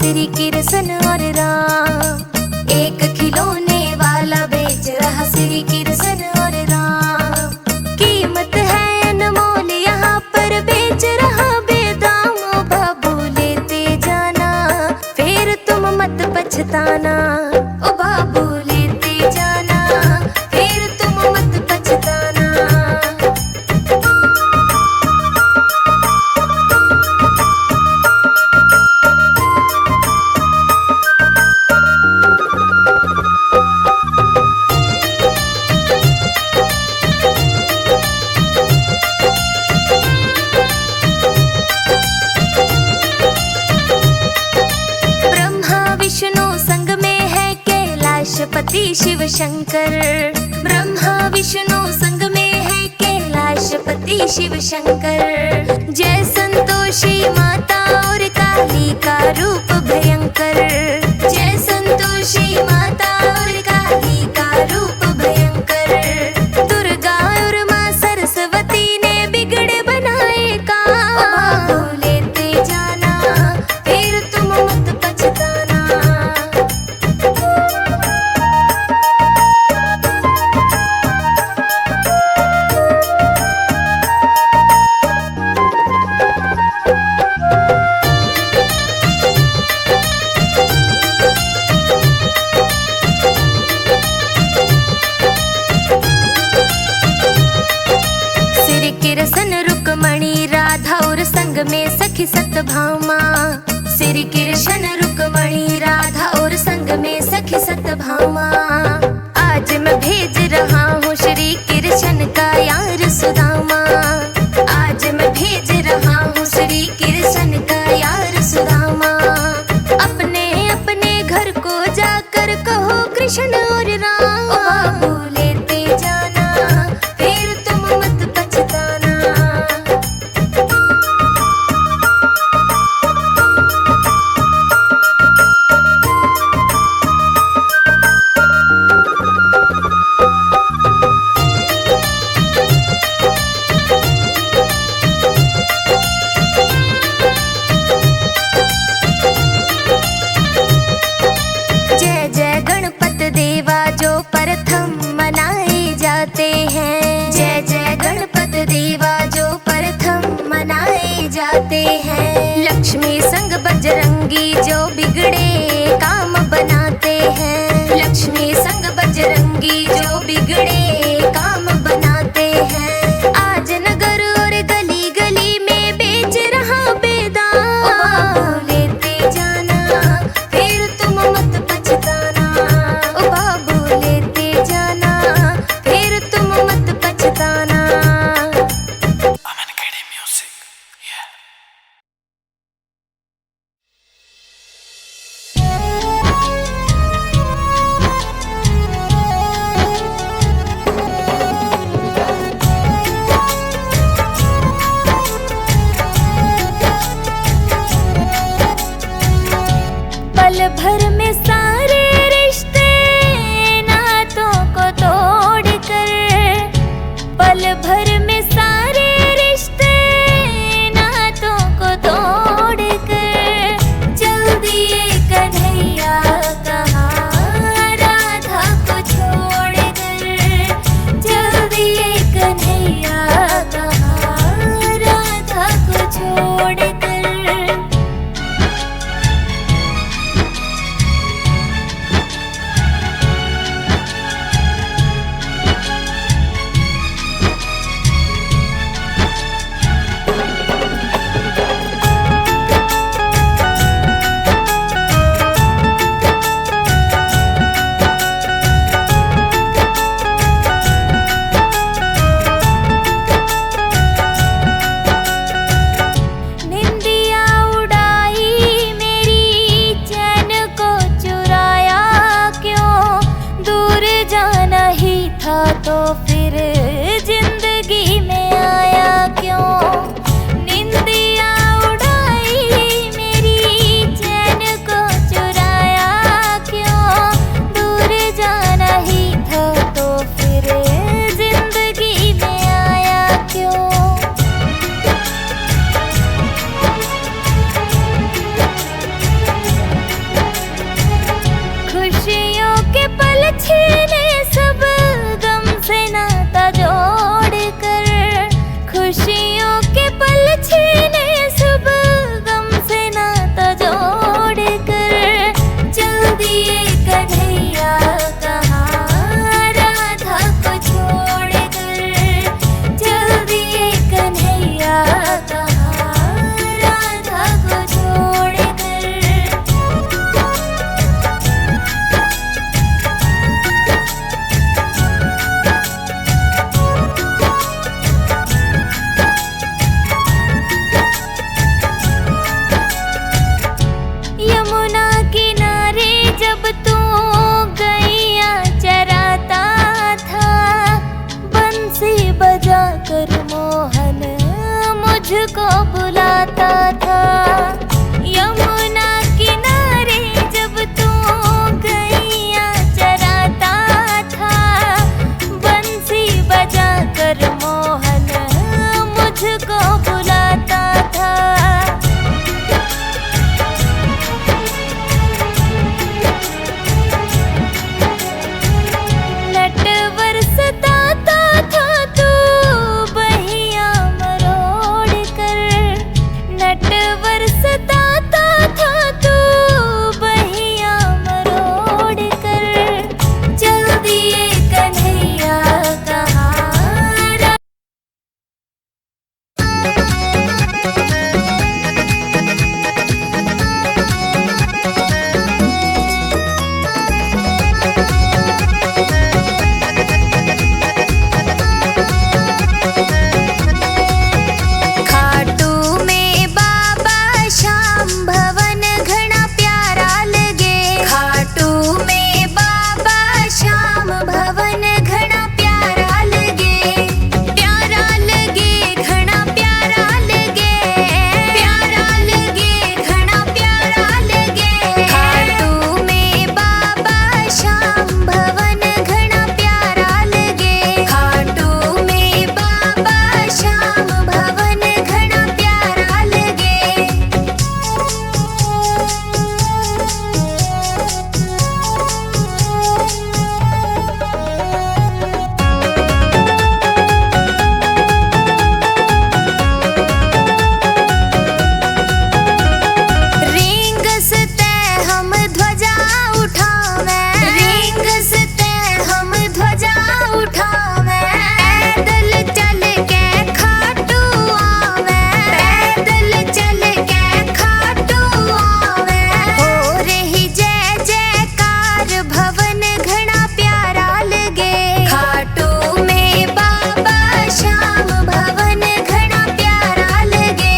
श्री कृष्ण और राम। एक खिलौने वाला बेच रहा श्री कृष्ण और राम। कीमत है अनमोल यहाँ पर बेच रहा बेदाम। ओ बाबू लेते जाना फिर तुम मत पछताना। ओ बाबू लेते जाना फिर तुम मत पछताना। पति शिव शंकर। ब्रह्मा विष्णु संग में है कैलाशपति शिव शंकर। जय संतोषी माता और काली का रूप भयंकर। जय संतोषी माता और काली का रूप भयंकर। दुर्गा और माँ सरस्वती ने बिगड़े बनाए काम। लेते जाना फिर तुम मत पछताना। कृष्ण रुक्मणी राधा और संग में सखी सत्यभामा। श्री कृष्ण रुक्मणी राधा और संग में सखी सत्यभामा। आज मैं भेज रहा हूँ श्री कृष्ण का यार सुदामा। आज मैं भेज रहा हूँ श्री कृष्ण का यार सुदामा। अपने अपने घर को जाकर कहो कृष्ण और राम। बाबू लेते जाना फिर तुम मत पछताना। जय जय गणपत देवा जो प्रथम मनाए जाते हैं। जय जय गणपत देवा जो प्रथम मनाए जाते हैं। लक्ष्मी संग बजरंगी जो बिगड़े काम बनाते हैं। लक्ष्मी संग बजरंगी जो बिगड़े काम बनाते हैं। आज नगर और गली गली में बेच रहा बेदाम। लेते जाना फिर तुम मत पछताना। ओ बाबू लेते जाना फिर तुम मत पछताना। पल भर में सारे रिश्ते नातों को तोड़कर। पल भर में सारे रिश्ते नातों को तोड़कर। जल्दी कन्हैया कहाँ राधा को छोड़कर। जल्दी कन्हैया कहाँ राधा को छोड़कर। आता था। यमुना किनारे जब तू गैया चराता था, बंसी बजाकर मोहन मुझको बुलाता था। नटवर सताता था तू बहिया मरोड़ कर, नटवर सताता था तू बहिया मरोड़ कर। चल दिए कन्हैया कहाँ खाटू में बाबा श्याम भवन घना प्यारा लगे। खाटू में बाबा श्याम भवन घना प्यारा लगे। प्यारा लगे घना प्यारा लगे। प्यारा लगे घना प्यारा लगे। खाटू में बाबा श्याम भवन घना प्यारा लगे। खाटू में बाबा श्याम भवन घना प्यारा लगे। रींग सते हम ध्वजा उठावे। रींग सते हम ध्वजा उठावे। पैदल चल के खाटू आवे। पैदल चल के खाटू आवे। हो रही जय जयकार भवन घना प्यारा लगे। खाटू में बाबा श्याम भवन घना प्यारा लगे।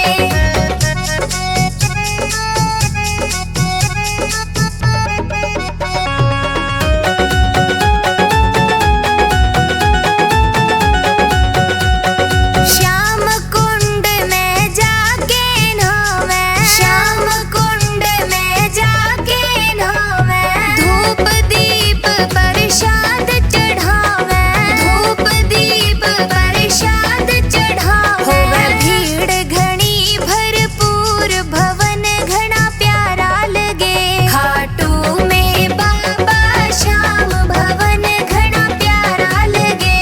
श्याम कुंड में जाके नहावे। श्याम कुंड में जाके नहावे। धूप दीप प्रसाद चढ़ावे। धूप दीप प्रसाद चढ़ावे। होवे भीड़ घनी भरपूर भवन घना प्यारा लगे। खाटू में बाबा श्याम भवन घना प्यारा लगे।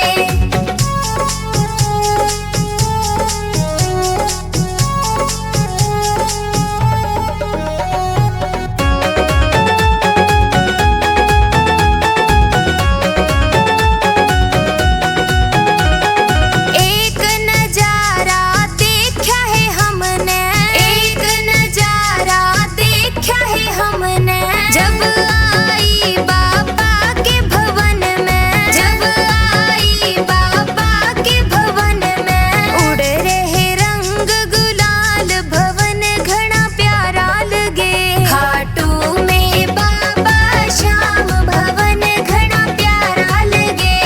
एक नजारा देखा है हमने। एक नजारा देखा है हमने। जब आई बाबा के भवन में। जब आई बाबा के भवन में। उड़ रहे रंग गुलाल भवन घना प्यारा लगे। खाटू में बाबा श्याम भवन घना प्यारा लगे।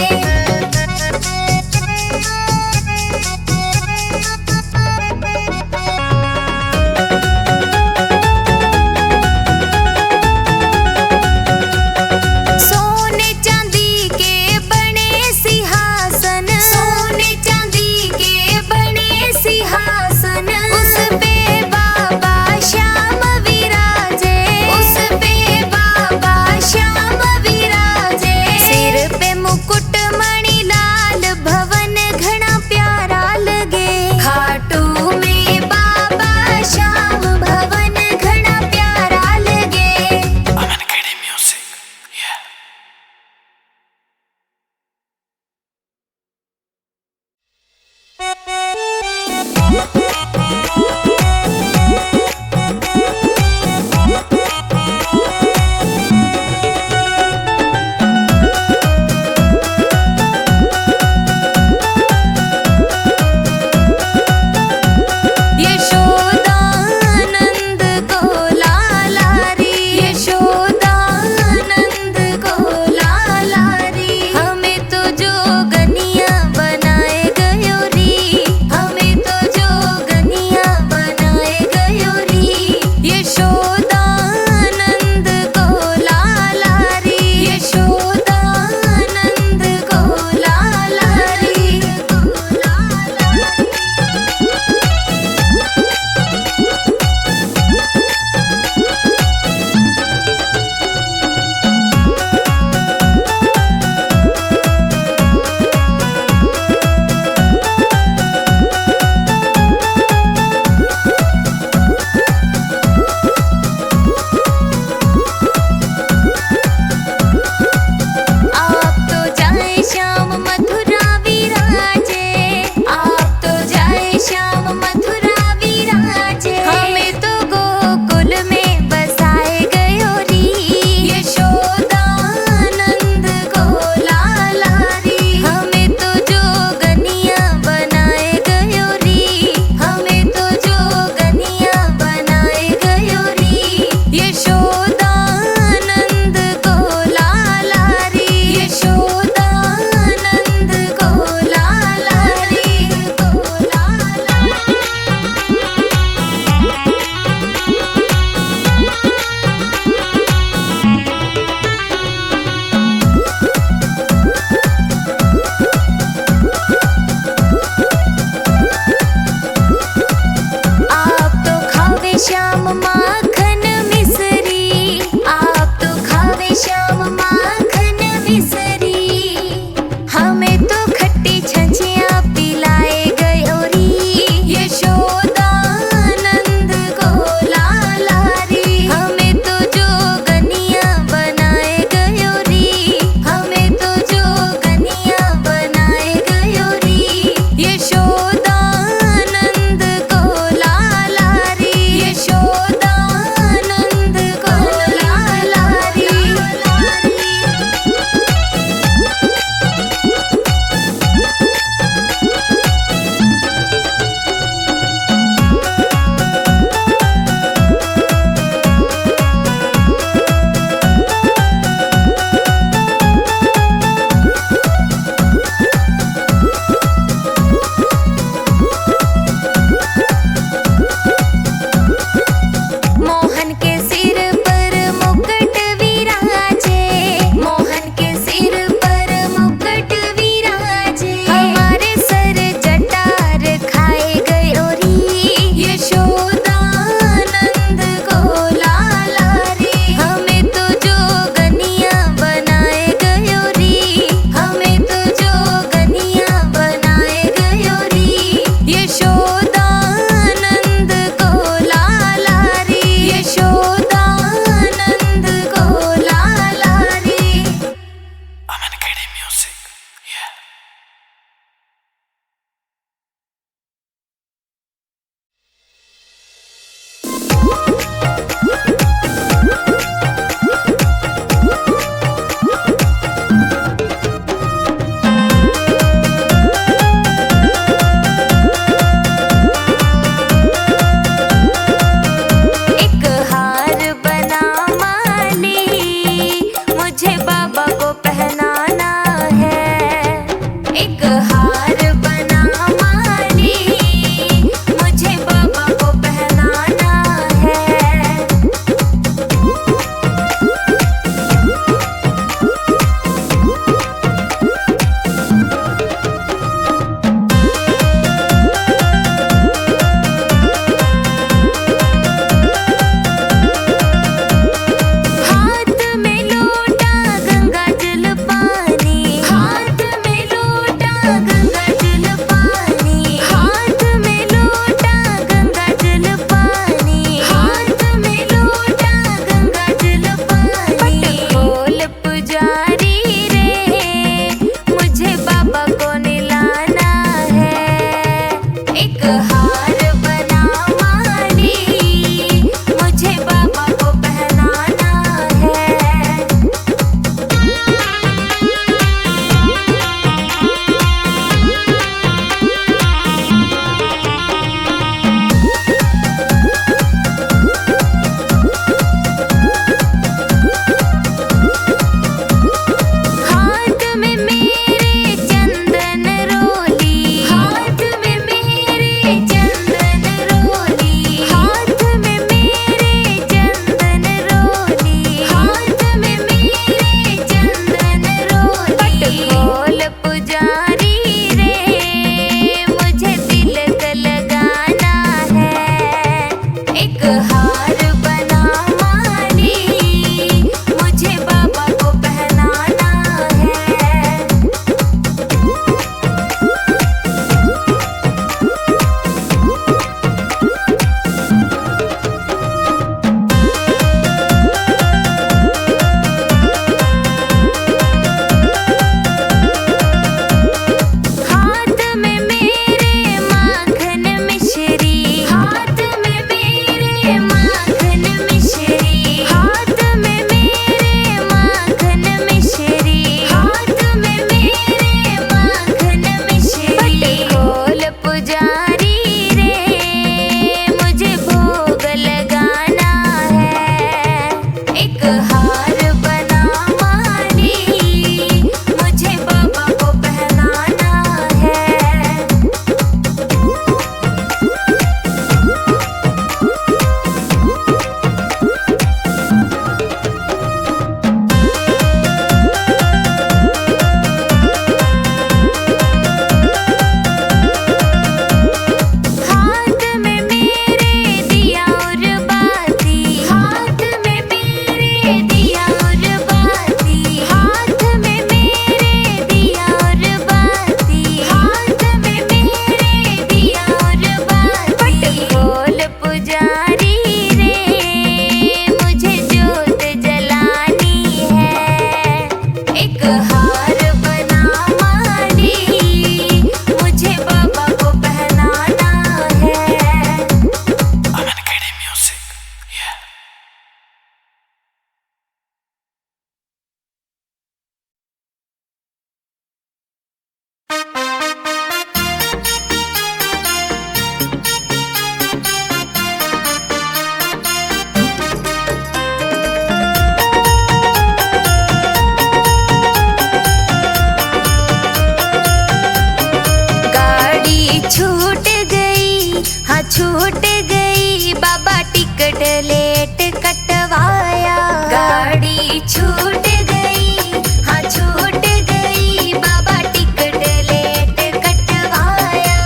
छूट गई, बाबा टिकट लेट कटवाया। गाड़ी छूट गई, हाँ छूट गई, बाबा टिकट लेट कटवाया।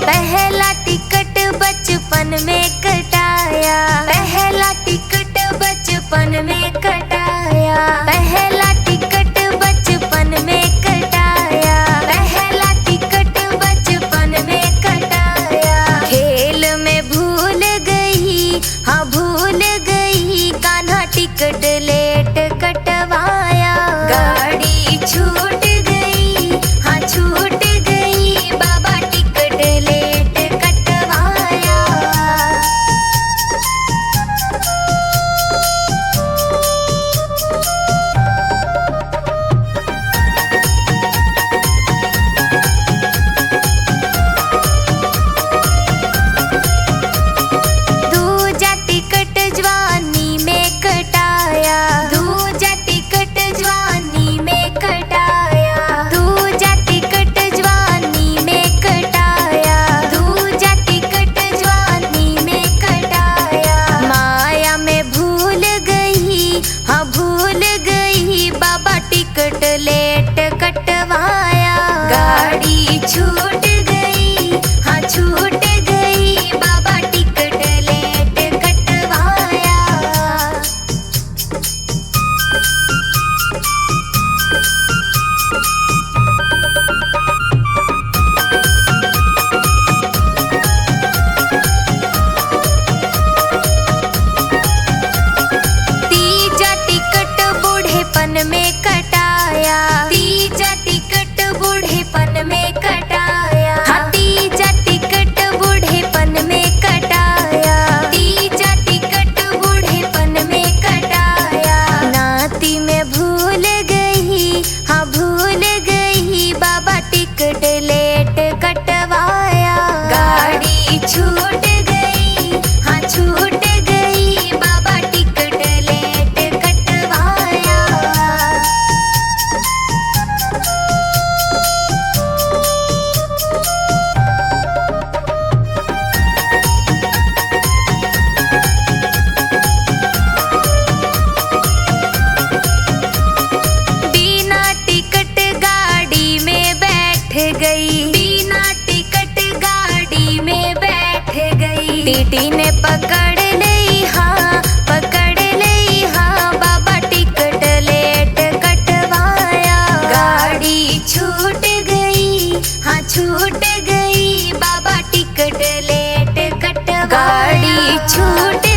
पहला टिकट बचपन में कटाया, पहला टिकट बचपन में कटाया, पहला टिकट बचपन में कटाया, पहला टिकट बचपन में कटाया। खेल में भूल गई, हाँ भूल गई, कान्हा टिकट लेट कटवाया। गाड़ी छूट गई, हाँ छूट गई, बाबा टिकट लेट कटवाया। दूजा टिकट जवानी में कटाया, दूजा टिकट जवानी में कटाया, दूजा टिकट जवानी में कटाया, दूजा टिकट जवानी में कटाया। माया में भूल गई, हाँ भूल गई, बाबा टिकट लेट कटवाया। गाड़ी छूट गई, हाँ छूट गई, बाबा टिकट लेट कटवाया। तीजा टिकट बूढ़ेपन में कटाया, तीजा टिकट बूढ़ेपन में कटाया, हाँ तीजा टिकट बूढ़ेपन में कटाया, तीजा टिकट बूढ़ेपन में कटाया। नाती में भूल गई, हाँ भूल गई, बाबा टिकट लेट कटवाया। गाड़ी छूट गई, हाँ छूट गई, बाबा टिकट लेट कटवाया। बिना टिकट गाड़ी में बैठ गई, बिना टिकट गाड़ी में बैठ गई। टीटी ने पकड़ ली, हाँ पकड़ ली, हाँ बाबा टिकट लेट कटवाया। गाड़ी छूट गई, हाँ छूट गई, बाबा टिकट लेट कटवाया। गाड़ी छूट